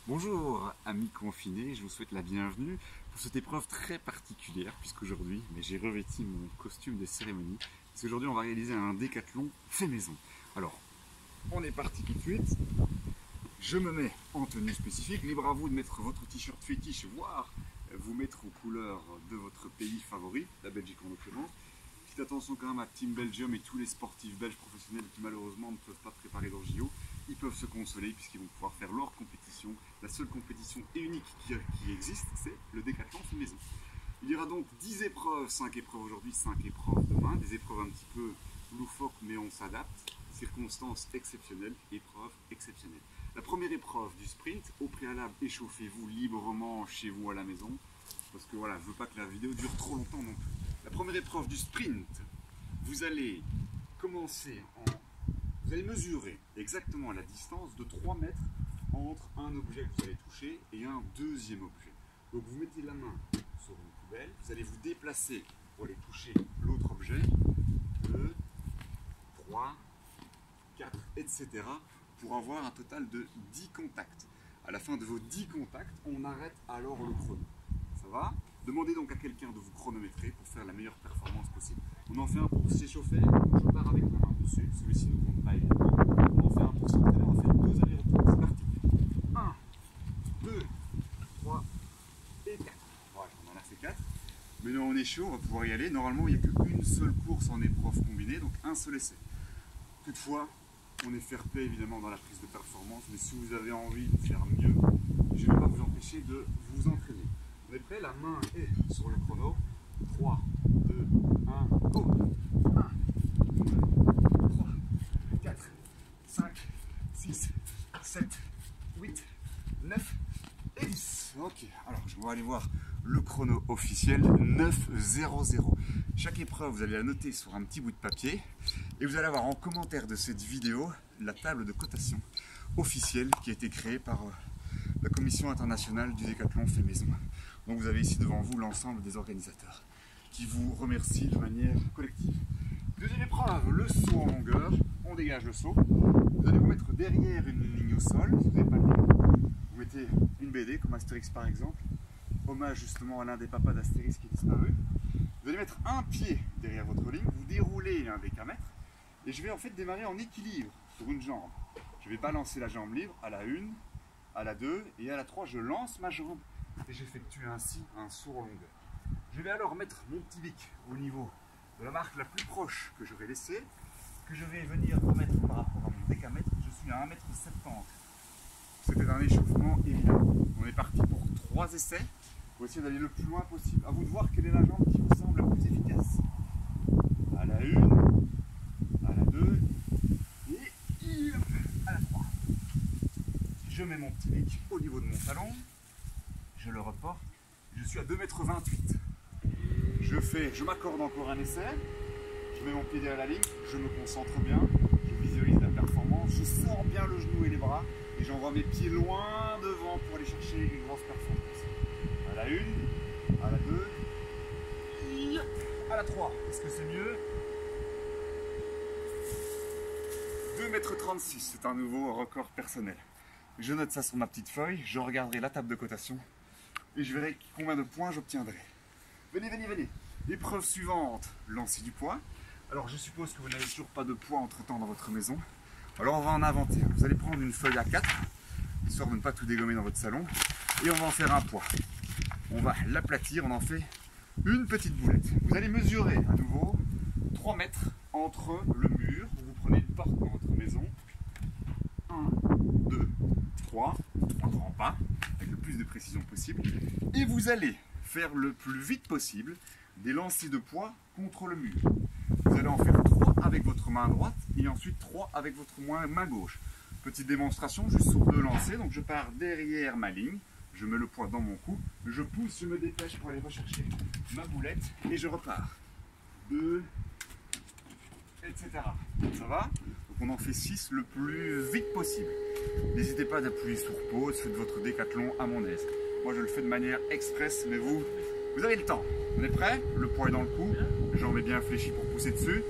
Bonjour amis confinés, je vous souhaite la bienvenue pour cette épreuve très particulière puisqu'aujourd'hui j'ai revêti mon costume de cérémonie parce qu'aujourd'hui on va réaliser un décathlon fait maison. Alors on est parti tout de suite, je me mets en tenue spécifique, libre à vous de mettre votre t-shirt fétiche voire vous mettre aux couleurs de votre pays favori, la Belgique en l'occurrence. Petite attention quand même à Team Belgium et tous les sportifs belges professionnels qui malheureusement ne peuvent pas préparer leur JO. Ils peuvent se consoler puisqu'ils vont pouvoir faire leur compétition. La seule compétition et unique qui existe, c'est le décathlon fait maison. Il y aura donc 10 épreuves, 5 épreuves aujourd'hui, 5 épreuves demain. Des épreuves un petit peu loufoques mais on s'adapte. Circonstances exceptionnelles, épreuves exceptionnelles. La première épreuve du sprint, au préalable échauffez-vous librement chez vous à la maison. Parce que voilà, je ne veux pas que la vidéo dure trop longtemps non plus. La première épreuve du sprint, vous allez commencer vous allez mesurer exactement la distance de 3 mètres entre un objet que vous allez toucher et un deuxième objet. Donc vous mettez la main sur une poubelle, vous allez vous déplacer pour aller toucher l'autre objet, 2, 3, 4, etc. pour avoir un total de 10 contacts. À la fin de vos 10 contacts, on arrête alors le chrono. Ça va? Demandez donc à quelqu'un de vous chronométrer pour faire la meilleure performance possible. On en fait un pour s'échauffer, je pars avec ma main dessus, celui-ci ne compte pas évidemment. On en fait un pour s'entraîner, on va faire 2 allers-retours, c'est parti. 1, 2, 3 et 4. Voilà, on en a fait 4. Maintenant on est chaud, on va pouvoir y aller. Normalement il n'y a qu'une seule course en épreuve combinée, donc un seul essai. Toutefois, on est fair play évidemment dans la prise de performance, mais si vous avez envie de faire mieux, je ne vais pas vous empêcher de vous entraîner. Vous êtes prêts? La main est sur le chrono. 3, 2, 1, go! 1, 2, 3, 4, 5, 6, 7, 8, 9 et 10. Ok, alors je vais aller voir le chrono officiel 9:00. Chaque épreuve, vous allez la noter sur un petit bout de papier et vous allez avoir en commentaire de cette vidéo la table de cotation officielle qui a été créée par la Commission internationale du décathlon fait maison. Donc vous avez ici devant vous l'ensemble des organisateurs qui vous remercient de manière collective. Deuxième épreuve, le saut en longueur. On dégage le saut. Vous allez vous mettre derrière une ligne au sol. Si vous n'avez pas de ligne, vous mettez une BD comme Astérix par exemple. Hommage justement à l'un des papas d'Astérix qui est disparu. Vous allez mettre un pied derrière votre ligne, vous déroulez un décamètre et je vais en fait démarrer en équilibre sur une jambe. Je vais balancer la jambe libre à la 1, à la 2 et à la 3, je lance ma jambe et j'effectue ainsi un saut en longueur. Je vais alors mettre mon petit bic au niveau de la marque la plus proche que je vais laisser, que je vais venir remettre par rapport à mon décamètre. Je suis à 1,70 m. C'était un échauffement évidemment. On est parti pour 3 essais. Pour essayer d'aller le plus loin possible. À vous de voir quelle est la jambe qui vous semble la plus efficace. À la 1, à la 2 et à la 3. Je mets mon petit bic au niveau de mon talon. Je le reporte, je suis à 2,28 m. Je m'accorde encore un essai, je mets mon pied derrière la ligne, je me concentre bien, je visualise la performance, je sors bien le genou et les bras et j'envoie mes pieds loin devant pour aller chercher une grosse performance. À la 1, à la 2, et à la 3. Est-ce que c'est mieux? 2,36 m, c'est un nouveau record personnel. Je note ça sur ma petite feuille, je regarderai la table de cotation et je verrai combien de points j'obtiendrai. Venez, venez, venez. Épreuve suivante, lancer du poids. Alors je suppose que vous n'avez toujours pas de poids entre temps dans votre maison. Alors on va en inventer. Vous allez prendre une feuille A4, histoire de ne pas tout dégommer dans votre salon, et on va en faire un poids. On va l'aplatir, on en fait une petite boulette. Vous allez mesurer à nouveau 3 mètres entre le mur. Vous prenez une porte dans votre maison. 1, 2, 3 grands pas, avec le plus de précision possible. Et vous allez faire le plus vite possible des lancers de poids contre le mur. Vous allez en faire 3 avec votre main droite et ensuite 3 avec votre main gauche. Petite démonstration juste sur 2 lancers. Donc je pars derrière ma ligne, je mets le poids dans mon cou, je pousse, je me dépêche pour aller rechercher ma boulette et je repars. 2, etc. Ça va? Donc on en fait 6 le plus vite possible. N'hésitez pas d'appuyer sur pause, faites votre décathlon à mon aise. Moi je le fais de manière express, mais vous avez le temps. On est prêt? Le poids est dans le cou, les jambes est bien fléchies pour pousser dessus.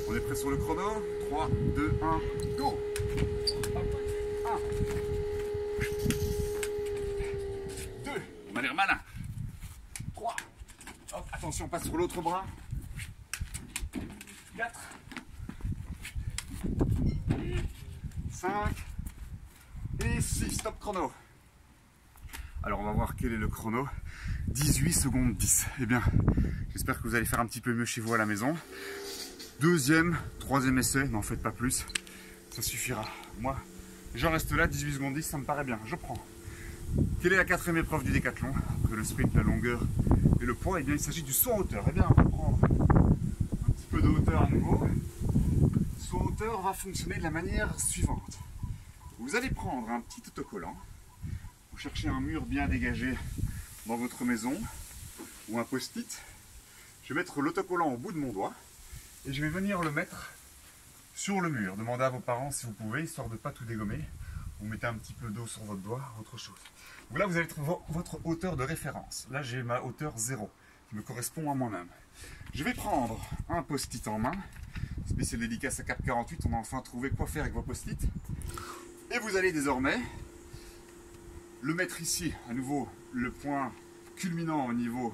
On est prêt sur le chrono? 3, 2, 1, go! 1, Attention, on passe sur l'autre bras. 4, 5 et 6. Stop chrono. Alors on va voir quel est le chrono. 18 secondes 10. Eh bien, j'espère que vous allez faire un petit peu mieux chez vous à la maison. Deuxième, troisième essai, n'en faites pas plus. Ça suffira. Moi, j'en reste là, 18 secondes 10, ça me paraît bien. Je prends. Quelle est la quatrième épreuve du décathlon? Après le sprint, la longueur et le poids, eh bien il s'agit du saut en hauteur. Eh bien, on va prendre un petit peu de hauteur à nouveau. Le saut en hauteur va fonctionner de la manière suivante. Vous allez prendre un petit autocollant. Vous cherchez un mur bien dégagé dans votre maison ou un post-it. Je vais mettre l'autocollant au bout de mon doigt et je vais venir le mettre sur le mur. Demandez à vos parents si vous pouvez, histoire de ne pas tout dégommer. Vous mettez un petit peu d'eau sur votre doigt, autre chose. Donc là, vous allez trouver votre hauteur de référence. Là, j'ai ma hauteur 0, qui me correspond à moi-même. Je vais prendre un post-it en main. Spécial dédicace à Cap 48, on a enfin trouvé quoi faire avec vos post-it. Et vous allez désormais le mettre ici, à nouveau, le point culminant au niveau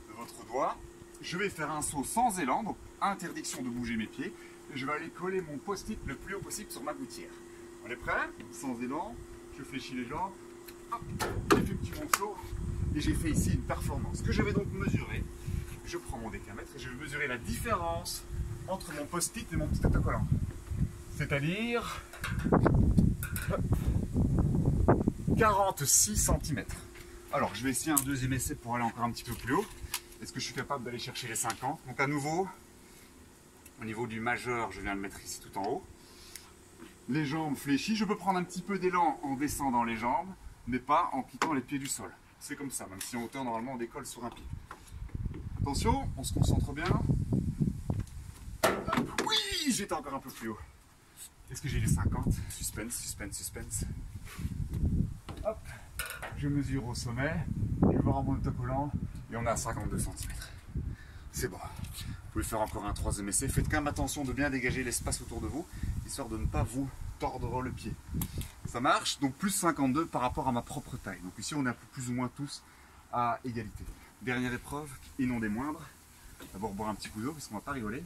de votre doigt. Je vais faire un saut sans élan, donc interdiction de bouger mes pieds. Et je vais aller coller mon post-it le plus haut possible sur ma gouttière. On est prêt? Sans élan, je fléchis les jambes, j'effectue mon saut et j'ai fait ici une performance. Ce que je vais donc mesurer, je prends mon décamètre et je vais mesurer la différence entre mon post-it et mon petit autocollant. C'est-à-dire 46 cm. Alors je vais essayer un deuxième essai pour aller encore un petit peu plus haut. Est-ce que je suis capable d'aller chercher les 50? Donc à nouveau, au niveau du majeur, je viens le mettre ici tout en haut. Les jambes fléchies, je peux prendre un petit peu d'élan en descendant les jambes, mais pas en quittant les pieds du sol. C'est comme ça, même si en hauteur, normalement, on décolle sur un pied. Attention, on se concentre bien. Oui, j'étais encore un peu plus haut. Est-ce que j'ai les 50? Suspense, suspense, suspense. Hop, je mesure au sommet, je vais voir mon autocollant, et on est à 52 cm. C'est bon. Vous pouvez faire encore un troisième essai. Faites quand même attention de bien dégager l'espace autour de vous, histoire de ne pas vous tordre le pied. Ça marche, donc plus 52 par rapport à ma propre taille. Donc ici on est plus ou moins tous à égalité. Dernière épreuve, et non des moindres. D'abord boire un petit coup d'eau, parce qu'on ne va pas rigoler.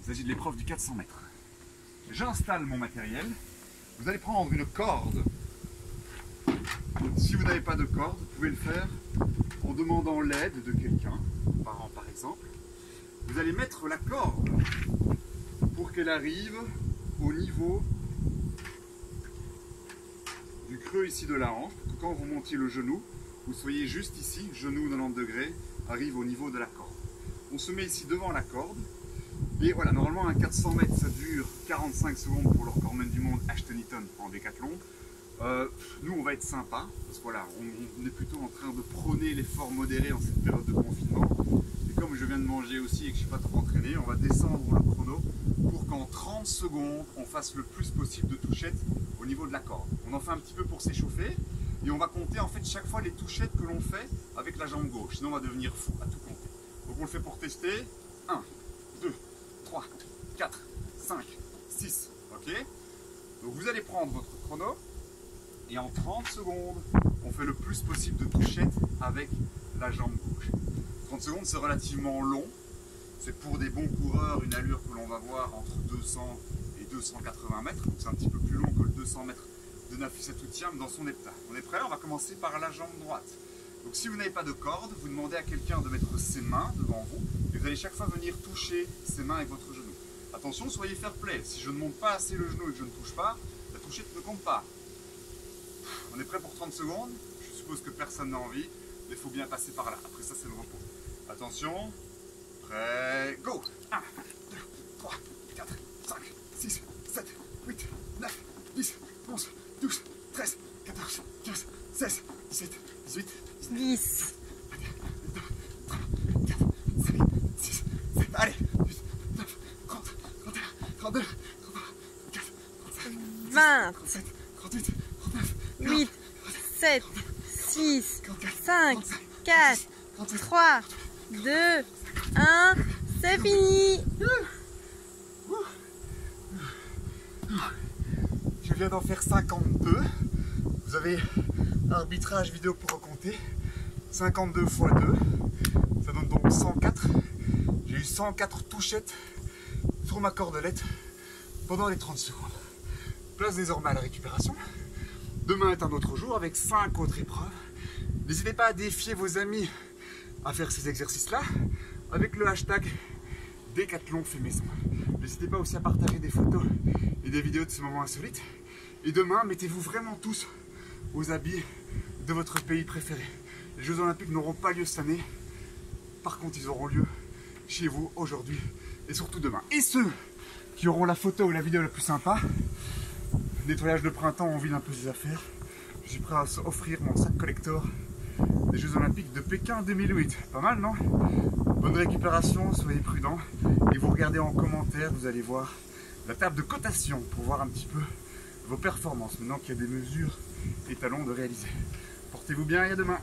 Il s'agit de l'épreuve du 400 mètres. J'installe mon matériel. Vous allez prendre une corde. Si vous n'avez pas de corde, vous pouvez le faire en demandant l'aide de quelqu'un, parent par exemple. Vous allez mettre la corde pour qu'elle arrive au niveau du creux ici de la hanche, pour que quand vous montiez le genou, vous soyez juste ici, genou 90 degrés, arrive au niveau de la corde. On se met ici devant la corde, et voilà, normalement un 400 mètres ça dure 45 secondes pour le recordman du monde Ashton Eaton en décathlon. Nous on va être sympa, parce que voilà, on est plutôt en train de prôner l'effort modéré en cette période de confinement. Et comme je viens de manger aussi et que je ne suis pas trop entraîné, on va descendre le chrono pour qu'en 30 secondes, on fasse le plus possible de touchettes au niveau de la corde. On en fait un petit peu pour s'échauffer et on va compter en fait chaque fois les touchettes que l'on fait avec la jambe gauche. Sinon on va devenir fou à tout compter. Donc on le fait pour tester. 1, 2, 3, 4, 5, 6. Ok? Donc vous allez prendre votre chrono. Et en 30 secondes, on fait le plus possible de touchettes avec la jambe gauche. 30 secondes, c'est relativement long. C'est pour des bons coureurs une allure que l'on va voir entre 200 et 280 mètres. Donc c'est un petit peu plus long que le 200 mètres de Nafissatou Thiam dans son hepta. On est prêt? On va commencer par la jambe droite. Donc si vous n'avez pas de corde, vous demandez à quelqu'un de mettre ses mains devant vous. Et vous allez chaque fois venir toucher ses mains avec votre genou. Attention, soyez fair play. Si je ne monte pas assez le genou et que je ne touche pas, la touchette ne compte pas. On est prêt pour 30 secondes. Je suppose que personne n'a envie, mais il faut bien passer par là. Après ça, c'est le repos. Attention. Prêt. Go. 1, 2, 3, 4, 5, 6, 7, 8, 9, 10, 11, 12, 13, 14, 15, 16, 17, 18, 10. 2, 3, 4, 5, 6, 7, allez. 8, 9, 30, 31, 32, 33, 34, 35, 20. 37, 38, 39, 8, 7, 6, 5, 4, 3, 2, 1, c'est fini. Je viens d'en faire 52. Vous avez arbitrage vidéo pour recompter. 52 x 2. 104. J'ai eu 104 touchettes sur ma cordelette pendant les 30 secondes. Place désormais à la récupération. Demain est un autre jour avec 5 autres épreuves. N'hésitez pas à défier vos amis à faire ces exercices-là avec le hashtag Décathlon fait maison. N'hésitez pas aussi à partager des photos et des vidéos de ce moment insolite. Et demain, mettez-vous vraiment tous aux habits de votre pays préféré. Les Jeux Olympiques n'auront pas lieu cette année. Par contre, ils auront lieu chez vous aujourd'hui et surtout demain. Et ceux qui auront la photo ou la vidéo la plus sympa, nettoyage de printemps, on vide un peu ses affaires. Je suis prêt à offrir mon sac collector des Jeux Olympiques de Pékin 2008. Pas mal, non? Bonne récupération, soyez prudents. Et vous regardez en commentaire, vous allez voir la table de cotation pour voir un petit peu vos performances. Maintenant qu'il y a des mesures étalons de réaliser. Portez-vous bien et à demain.